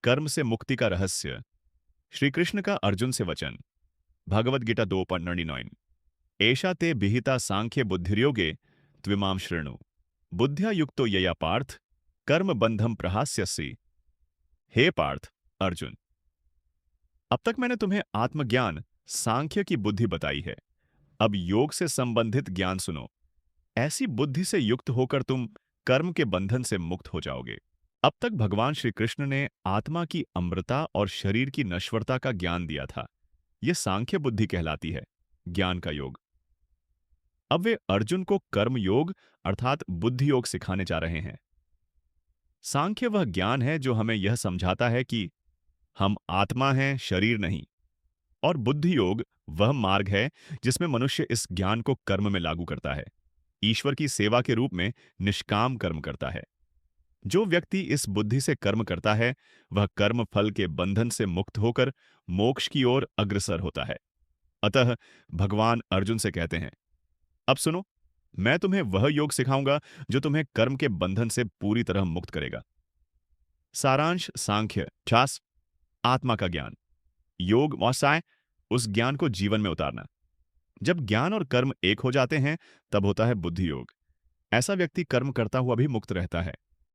कर्म से मुक्ति का रहस्य। श्री कृष्ण का अर्जुन से वचन। भगवद गीता 2.99। एषा ते विहिता सांख्य बुद्धिर्योगे त्विमाम शृणु। बुद्ध्या युक्तो यया पार्थ कर्म बंधम प्रहास्यसि। हे पार्थ, अर्जुन, अब तक मैंने तुम्हें आत्मज्ञान, सांख्य की बुद्धि बताई है। अब योग से संबंधित ज्ञान सुनो। ऐसी बुद्धि से युक्त होकर तुम कर्म के बंधन से मुक्त हो जाओगे। अब तक भगवान श्री कृष्ण ने आत्मा की अमृता और शरीर की नश्वरता का ज्ञान दिया था। यह सांख्य बुद्धि कहलाती है, ज्ञान का योग। अब वे अर्जुन को कर्म योग अर्थात बुद्धि योग सिखाने जा रहे हैं। सांख्य वह ज्ञान है जो हमें यह समझाता है कि हम आत्मा हैं, शरीर नहीं। और बुद्धि योग वह मार्ग है जिसमें मनुष्य इस ज्ञान को कर्म में लागू करता है, ईश्वर की सेवा के रूप में निष्काम कर्म करता है। जो व्यक्ति इस बुद्धि से कर्म करता है, वह कर्म फल के बंधन से मुक्त होकर मोक्ष की ओर अग्रसर होता है। अतः भगवान अर्जुन से कहते हैं, अब सुनो, मैं तुम्हें वह योग सिखाऊंगा जो तुम्हें कर्म के बंधन से पूरी तरह मुक्त करेगा। सारांश सांख्य ध्यास, आत्मा का ज्ञान। योग मौसाय, उस ज्ञान को जीवन में उतारना। जब ज्ञान और कर्म एक हो जाते हैं, तब होता है बुद्धि योग। ऐसा व्यक्ति कर्म करता हुआ भी मुक्त रहता है।